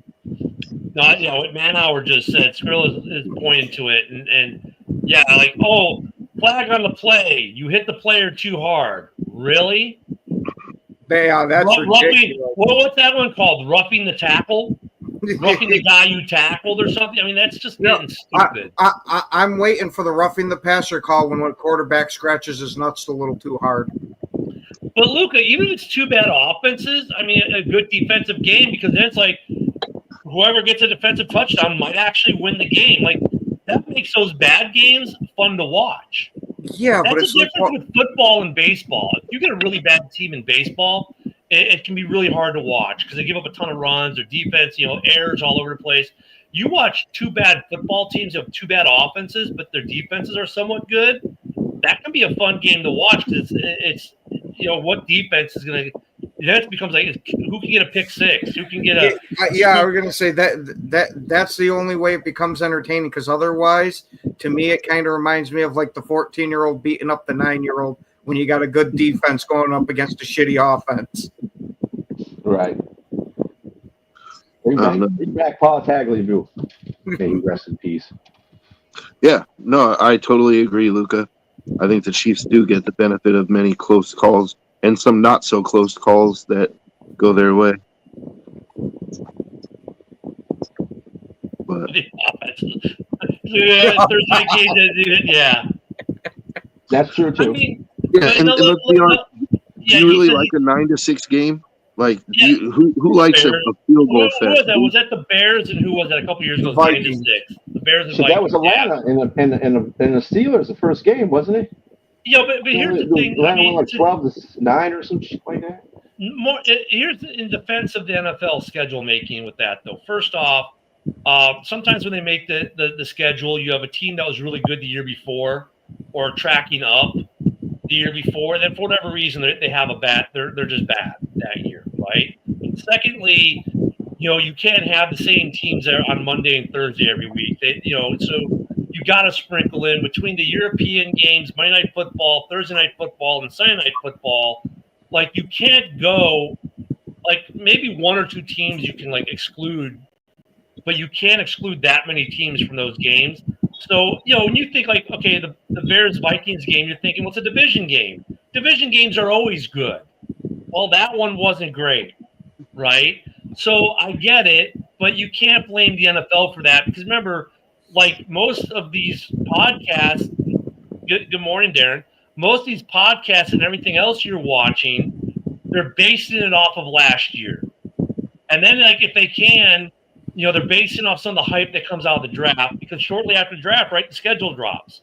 No, you know what Manhauer just said. Skrill is pointing to it, and yeah, like, oh, flag on the play. You hit the player too hard. Really? Yeah, that's ridiculous. What's that one called? Roughing the tackle? Roughing the guy you tackled or something? I mean, that's just getting stupid. I'm waiting for the roughing the passer call when a quarterback scratches his nuts a little too hard. But Luca, even if it's two bad offenses, I mean, a good defensive game, because then it's like whoever gets a defensive touchdown might actually win the game. Like, that makes those bad games fun to watch. Yeah, that's but it's the difference with football and baseball. If you get a really bad team in baseball, it can be really hard to watch because they give up a ton of runs. Their defense, errors all over the place. You watch two bad football teams have two bad offenses, but their defenses are somewhat good. That can be a fun game to watch because it's what defense is going to. Then it becomes like who can get a pick six? Who can get a? Yeah, we're gonna say that's the only way it becomes entertaining. Because otherwise, to me, it kind of reminds me of like the 14-year-old beating up the 9-year-old when you got a good defense going up against a shitty offense. Right. Bring back Paul Tagliabue. May he rest in peace. Yeah, no, I totally agree, Luca. I think the Chiefs do get the benefit of many close calls and some not so close calls that go their way. But yeah, that's true too. do you really like a 9-6 game? Like, who likes a field goal fest? Was that the Bears and who was that a couple years ago? 9-6. The Bears and Vikings. That was Atlanta in the Steelers, the first game, wasn't it? Yeah, but here's the thing. Atlanta won like 12-9 or some shit like that. Here's in defense of the NFL schedule making with that though. First off, sometimes when they make the schedule, you have a team that was really good the year before or tracking up the year before, and then for whatever reason they have a bad. They're just bad that year, right? And secondly, you can't have the same teams there on Monday and Thursday every week. So you got to sprinkle in between the European games, Monday Night Football, Thursday Night Football, and Sunday Night Football. Like, you can't go, like, maybe one or two teams you can, like, exclude, but you can't exclude that many teams from those games. So, when you think, like, okay, the Bears-Vikings game, you're thinking, well, it's a division game. Division games are always good. Well, that one wasn't great, right? So I get it, but you can't blame the NFL for that because, remember, like most of these podcasts, good morning, Darren. Most of these podcasts and everything else you're watching, they're basing it off of last year. And then, like, if they can, they're basing off some of the hype that comes out of the draft because shortly after the draft, right, the schedule drops.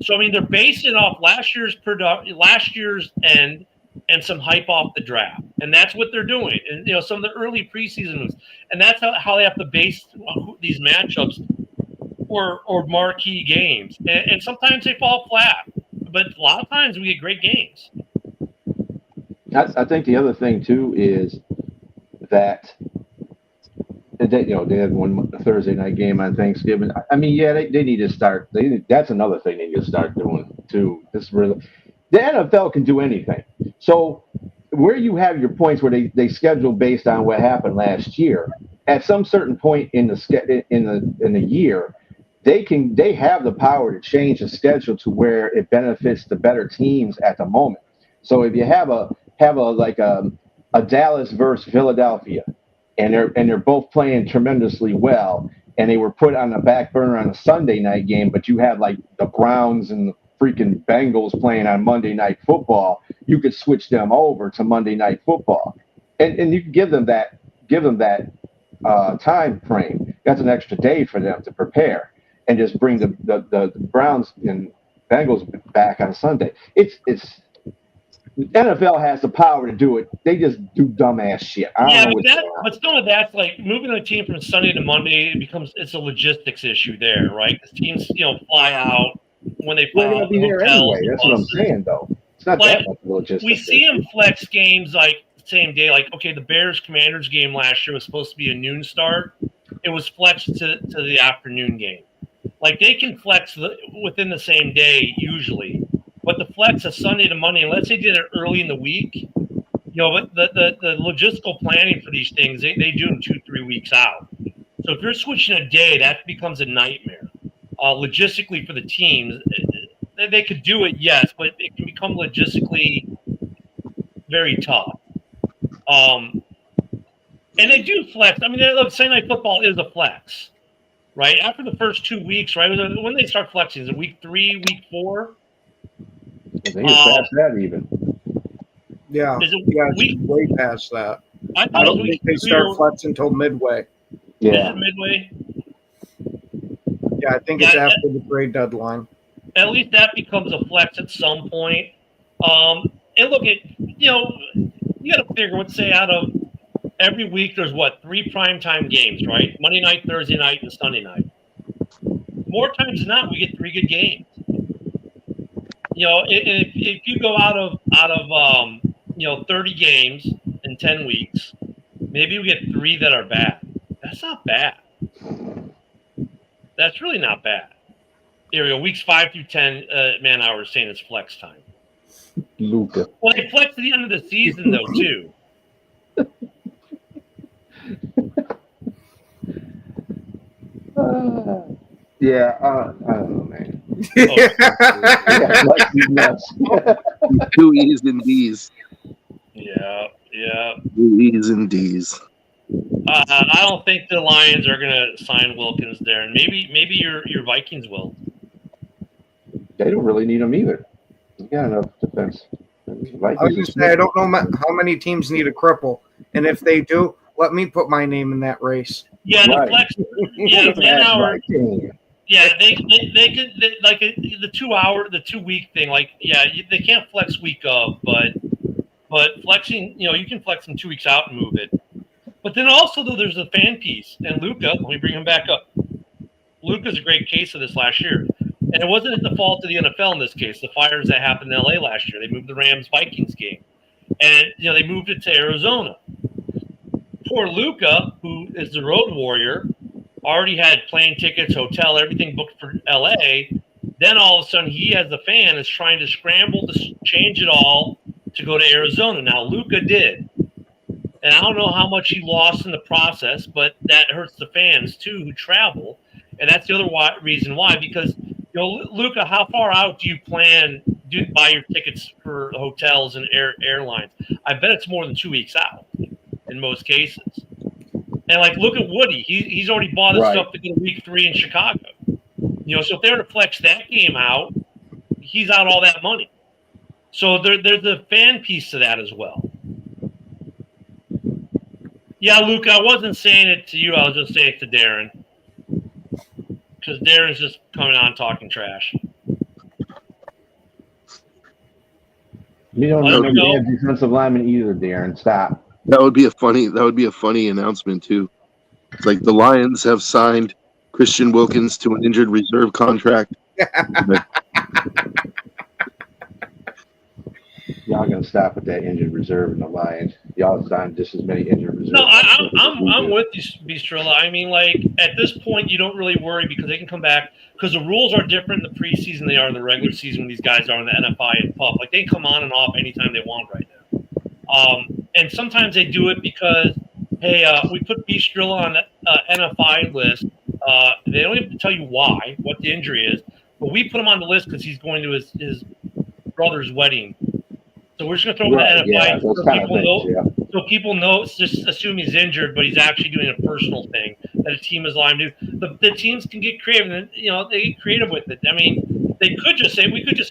So, I mean, they're basing off last year's end and some hype off the draft. And that's what they're doing. And, some of the early preseason moves. And that's how they have to base these matchups or marquee games. And sometimes they fall flat. But a lot of times we get great games. I think the other thing, too, is that they had one Thursday night game on Thanksgiving. I mean, yeah, they need to start. That's another thing they need to start doing, too. The NFL can do anything. So where you have your points where they schedule based on what happened last year, at some certain point in the year, they have the power to change the schedule to where it benefits the better teams at the moment. So if you have a Dallas versus Philadelphia, and they're both playing tremendously well, and they were put on the back burner on a Sunday night game, but you had like the Browns and the freaking Bengals playing on Monday Night Football, you could switch them over to Monday Night Football, and you can give them that time frame. That's an extra day for them to prepare, and just bring the Browns and Bengals back on Sunday. It's the NFL has the power to do it. They just do dumbass shit. But some of that's like moving a team from Sunday to Monday. It's a logistics issue there, right? Because teams, fly out when they fly They're out. gonna be there anyway. That's what I'm saying, though. It's not that much logistics. We see them flex games like same day. Like, okay, the Bears-Commanders game last year was supposed to be a noon start. It was flexed to the afternoon game. Like, they can flex within the same day usually. But the flex of Sunday to Monday, unless they did it early in the week, but the logistical planning for these things, they do them 2-3 weeks out. So if you're switching a day, that becomes a nightmare. Logistically for the teams, they could do it, yes, but it can become logistically very tough. And they do flex. I mean, look, Sunday Night Football is a flex, right? After the first 2 weeks, right? When they start flexing, is it week 3, week 4? I think it's past that even. Yeah, it's way past that. I don't think they start flexing until midway. Yeah, is it midway. Yeah, I think it's after the trade deadline. At least that becomes a flex at some point. And look at you got to figure. Let's say out of every week, there's 3 primetime games, right? Monday night, Thursday night, and Sunday night. More times than not, we get 3 good games. If you go out of 30 games in 10 weeks, maybe we get 3 that are bad. That's not bad. That's really not bad. Here we go. Weeks 5 through 10, man hours saying it's flex time. Luka. Well, they flex at the end of the season, though, too. Yeah, I don't know, man. Two E's and D's. Yeah. Two E's and D's. I don't think the Lions are going to sign Wilkins there, and maybe your Vikings will. They don't really need him either. You got enough defense. I was going to say, I don't know how many teams need a cripple, and if they do, let me put my name in that race. Yeah, the Right. flex. Yeah, 10 hour. Yeah, they could like the 2 week thing. Like, yeah, they can't flex week of, but flexing, you can flex them 2 weeks out and move it. But then also though, there's a fan piece, and Luka. Let me bring him back up. Luka's a great case of this last year, and it wasn't at the fault of the NFL in this case. The fires that happened in LA last year, they moved the Rams-Vikings game, and they moved it to Arizona. Poor Luka, who is the road warrior, already had plane tickets, hotel, everything booked for LA. Then all of a sudden, he as the fan is trying to scramble to change it all to go to Arizona. Now, Luka did. And I don't know how much he lost in the process, but that hurts the fans too who travel. And that's the other reason why, because, Luka, how far out do you buy your tickets for hotels and airlines? I bet it's more than 2 weeks out in most cases. And look at Woody. He's already bought his stuff to go to week 3 in Chicago. So if they were to flex that game out, he's out all that money. So there's a fan piece to that as well. Yeah, Luka, I wasn't saying it to you. I was just saying it to Darren. Because Darren's just coming on talking trash. You don't know the defensive lineman either, Darren. Stop. That would be a funny announcement too. It's like the Lions have signed Christian Wilkins to an injured reserve contract. Y'all gonna stop at that injured reserve in the Lions. Y'all signed just as many injured reserves. No, I'm with you, Bistrilla. I mean, at this point, you don't really worry because they can come back because the rules are different in the preseason than they are in the regular season when these guys are in the NFI and PUP. They can come on and off anytime they want right now. And sometimes they do it because, hey, we put Bistrilla on the NFI list. They don't have to tell you why, what the injury is, but we put him on the list because he's going to his brother's wedding So we're just gonna throw him Right, in the yeah, NFI those so kind of people things, know. yeah. So people know, just assume he's injured, but he's actually doing a personal thing that a team is allowing him to do. The teams can get creative, and they get creative with it. I mean, we could just say,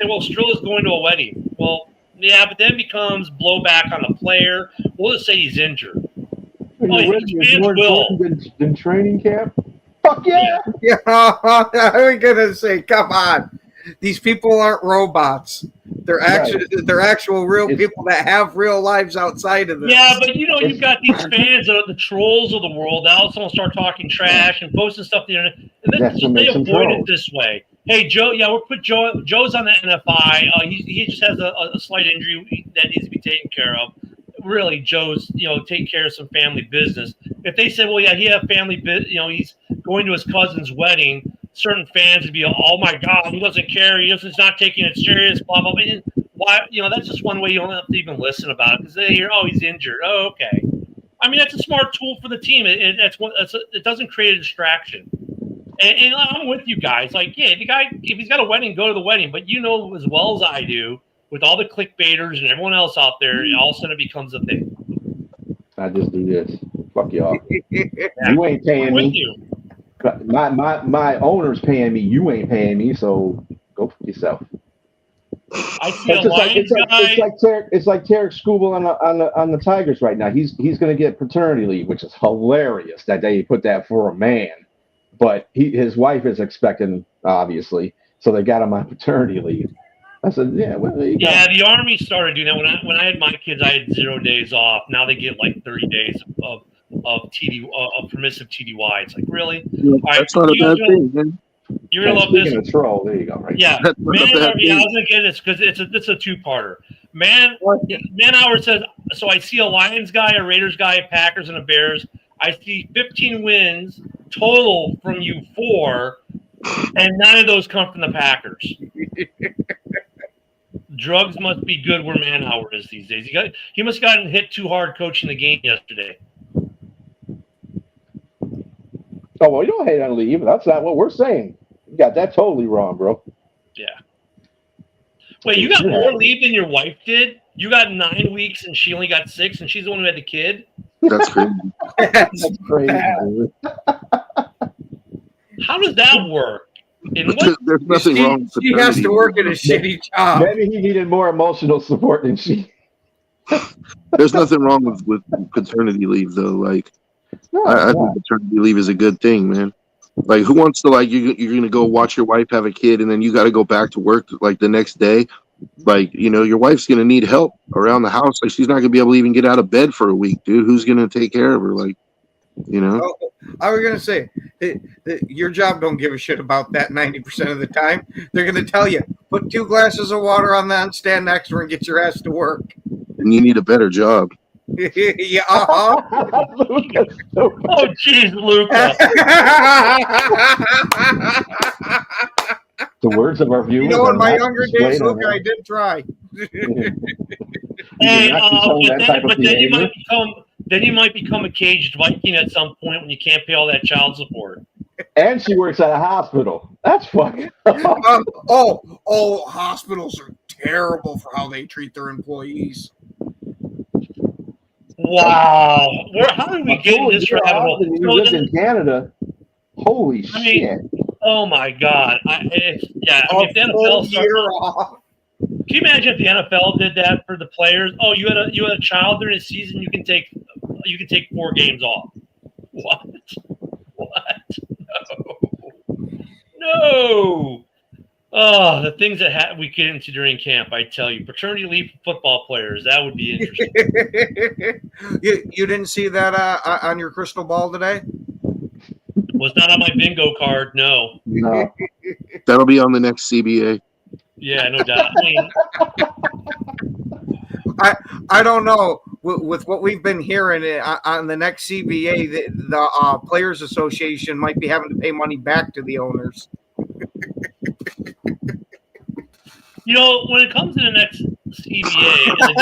well, Strilla's going to a wedding. Well, yeah, but then becomes blowback on the player. We'll just say he's injured. Your wedding is more important than training camp? Fuck yeah! Yeah, I was gonna say, come on. These people aren't robots. They're actual real people that have real lives outside of this. Yeah, but you've got these fans, the trolls of the world. Now someone start talking trash and posting stuff on the internet, and then they avoid it this way. Hey, Joe. Yeah, we'll put Joe. Joe's on the NFI. He just has a slight injury that needs to be taken care of. Really, Joe's take care of some family business. If they say, well, yeah, he had family business. He's going to his cousin's wedding. Certain fans would be, oh my God, he doesn't care. He's not taking it serious. Blah blah blah. And why? That's just one way you don't have to even listen about it because they hear, oh, he's injured. Oh, okay. I mean, that's a smart tool for the team. It doesn't create a distraction. And I'm with you guys. Like, yeah, if he's got a wedding, go to the wedding. But you know as well as I do, with all the clickbaiters and everyone else out there, all of a sudden it becomes a thing. I just do this. Fuck y'all. You ain't paying me. You. My owner's paying me. You ain't paying me. So go for yourself. I see a Lions guy. It's like Tarek Skubal on the Tigers right now. He's going to get paternity leave, which is hilarious that they put that for a man. But his wife is expecting, obviously, so they got him on paternity leave. I said, yeah, well, there you go. Yeah, the Army started doing that. When I had my kids, I had 0 days off. Now they get like 30 days of permissive TDY. It's like, really? That's not a bad thing, man. You're gonna love this. Speaking of troll, there you go. Right. Yeah, I was gonna get this because it's a two-parter. Man Howard says, so I see a Lions guy, a Raiders guy, a Packers, and a Bears. I see 15 wins total from you 4, and none of those come from the Packers. Drugs must be good where Manhauer is these days. He must have gotten hit too hard coaching the game yesterday. Oh, well, you don't hate on leave. That's not what we're saying. You got that totally wrong, bro. Yeah. Wait, you got more leave than your wife did? You got 9 weeks and she only got 6, and she's the one who had the kid? That's crazy. That's crazy. How does that work? There's nothing wrong with She has to work at a shitty job. Maybe he needed more emotional support than she. There's nothing wrong with paternity leave, though. Like, I think paternity leave is a good thing, man. Like, who wants to, like, you're going to go watch your wife have a kid and then you got to go back to work, like, the next day? Like, your wife's going to need help around the house. Like, she's not going to be able to even get out of bed for a week, dude. Who's going to take care of her? Like, Oh, I was going to say, your job don't give a shit about that 90% of the time. They're going to tell you, put 2 glasses of water on that and stand next to her and get your ass to work. And you need a better job. Yeah, uh-huh. Oh, jeez, Luca. The words of our viewers. In my younger days, look, I did try. Hey, then you might become a caged Viking at some point when you can't pay all that child support. And she works at a hospital. That's fucking. Hospitals are terrible for how they treat their employees. Wow. How did we get in this rabbit hole? You lived in Canada. Holy shit. Oh my God. If the NFL can you imagine if the NFL did that for the players? Oh, you had a child during the season, you can take 4 games off. What? No. Oh, the things that we get into during camp, I tell you. Paternity leave for football players, that would be interesting. You didn't see that on your crystal ball today? Was not on my bingo card, no. No. That'll be on the next CBA. Yeah, no doubt. I don't know. With what we've been hearing on the next CBA, the Players Association might be having to pay money back to the owners. When it comes to the next CBA and the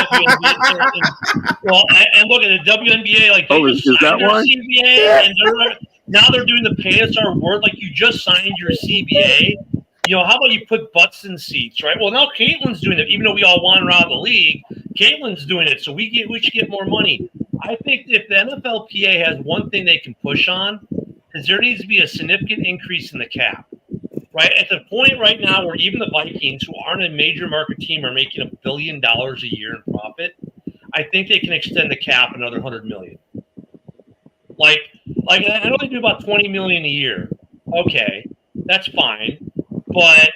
WNBA, and look at the WNBA, like is that why? CBA, and now they're doing the pay us our worth. Like, you just signed your CBA. How about you put butts in seats, right? Well, now Caitlin's doing it, even though we all want her out of the league. Caitlin's doing it, so we should get more money. I think if the NFLPA has one thing they can push on, is there needs to be a significant increase in the cap. Right at the point right now where even the Vikings, who aren't a major market team, are making $1 billion a year in profit, I think they can extend the cap another $100 million. Like I know they do about $20 million a year. Okay, that's fine, but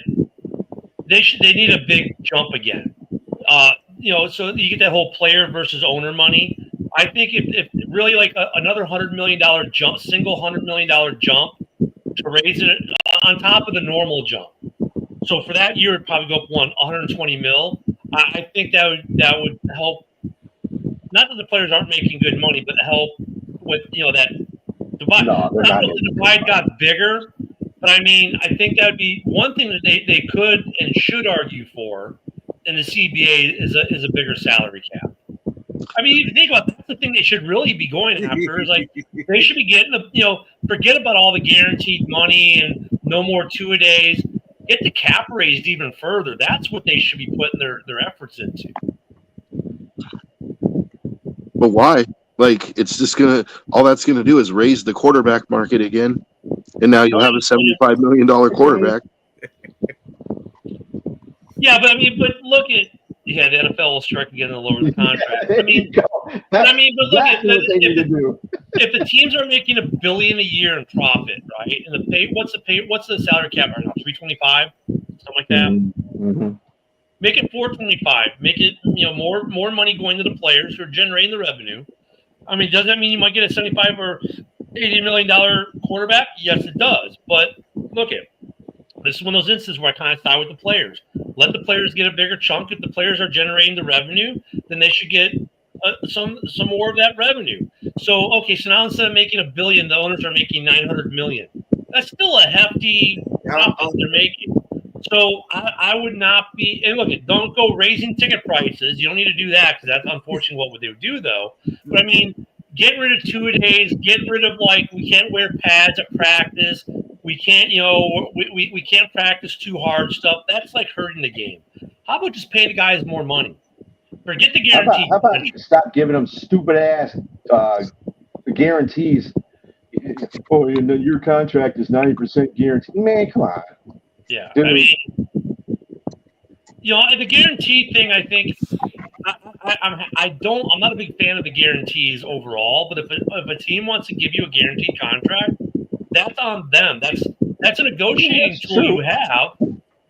they need a big jump again. So you get that whole player versus owner money. I think if really like another $100 million jump, single $100 million jump to raise it on top of the normal jump. So for that year, it'd probably go up 120 mil. I think that would help. Not that the players aren't making good money, but help with that divide. No, they're not. The divide got bigger, but I mean, I think that would be one thing that they could and should argue for in the CBA is a bigger salary cap. I mean, if you think about it, that's the thing they should really be going after is like they should be getting forget about all the guaranteed money and no more two-a-days. Get the cap raised even further. That's what they should be putting their efforts into. But why? Like, it's just all that's gonna do is raise the quarterback market again, and now you'll have a $75 million quarterback. Yeah, but look at the NFL will strike again and lower the contract. I mean, but look at if the teams are making $1 billion a year in profit, right? And what's the salary cap right now? 325, something like that. Mm-hmm. Make it 425. Make it more money going to the players who are generating the revenue. I mean, does that mean you might get a $75 or $80 million quarterback? Yes, it does. But look at. This is one of those instances where I kind of side with the players. Let the players get a bigger chunk. If the players are generating the revenue, then they should get some more of that revenue. So now instead of making $1 billion, the owners are making $900 million. That's still a hefty profit they're making. So I would not be. And look, don't go raising ticket prices. You don't need to do that because that's unfortunately what they would do, though. But I mean, get rid of two-a-days. Get rid of we can't wear pads at practice. We can't, we can't practice too hard stuff. That's like hurting the game. How about just pay the guys more money? Forget the guarantee. How about stop giving them stupid ass guarantees? Oh, your contract is 90% guaranteed. Man, come on. Yeah, Dude. I mean, the guarantee thing. I think I'm not a big fan of the guarantees overall. But if a team wants to give you a guaranteed contract, that's on them. That's a negotiating tool you have.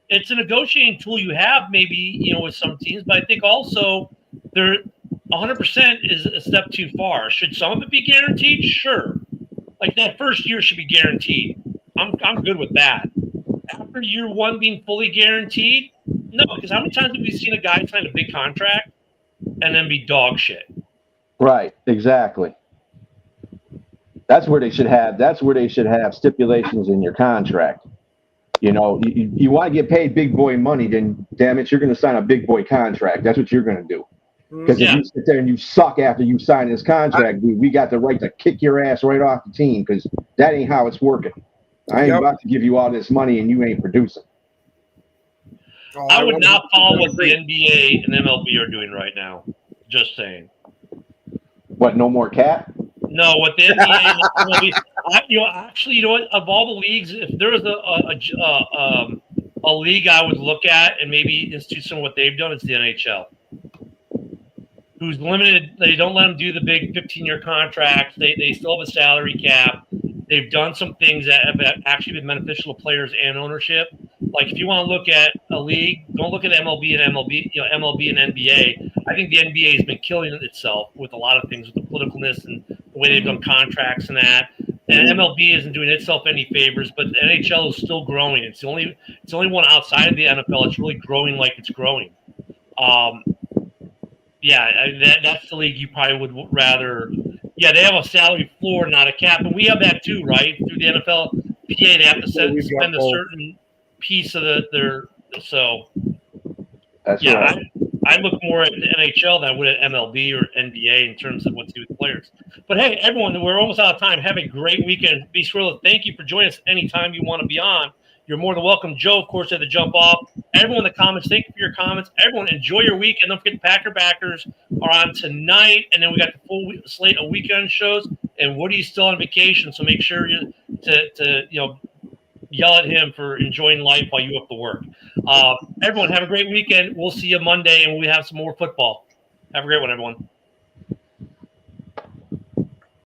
It's a negotiating tool you have, maybe with some teams. But I think also they're 100% is a step too far. Should some of it be guaranteed? Sure. Like that first year should be guaranteed. I'm good with that. After year one being fully guaranteed, no. Because how many times have we seen a guy sign a big contract and then be dog shit? Right. Exactly. That's where they should have stipulations in your contract. You want to get paid big boy money, then damn it, you're going to sign a big boy contract. That's what you're going to do. Because if you sit there and you suck after you sign this contract, dude, we got the right to kick your ass right off the team because that ain't how it's working. I ain't about to give you all this money and you ain't producing. I would not follow what the NBA and MLB are doing right now. Just saying. What? No more cap? No, what the NBA and MLB. Actually, what? Of all the leagues, if there was a league I would look at and maybe institute some of what they've done, it's the NHL. Who's limited? They don't let them do the big 15-year contracts. They still have a salary cap. They've done some things that have actually been beneficial to players and ownership. Like if you want to look at a league, don't look at MLB and NBA. I think the NBA has been killing itself with a lot of things, with the politicalness and the way they've done contracts and that. And MLB isn't doing itself any favors, but the NHL is still growing. It's the only one outside of the NFL that's really growing like it's growing. That's the league you probably would rather. Yeah, they have a salary floor, not a cap, and we have that too, right? Through the NFLPA, they have to spend a certain piece of their. So, that's right. I look more at the NHL than I would at MLB or NBA in terms of what to do with players. But hey, everyone, we're almost out of time. Have a great weekend. Be sure to thank you for joining us anytime you want to be on. you're more than welcome. Joe, of course, had to jump off. Everyone in the comments, thank you for your comments. Everyone, enjoy your week. And don't forget, Packer Backers are on tonight. And then we got the full slate of weekend shows. And Woody's still on vacation, so make sure you to yell at him for enjoying life while you have to work. Everyone, have a great weekend. We'll see you Monday, and we have some more football. Have a great one, everyone.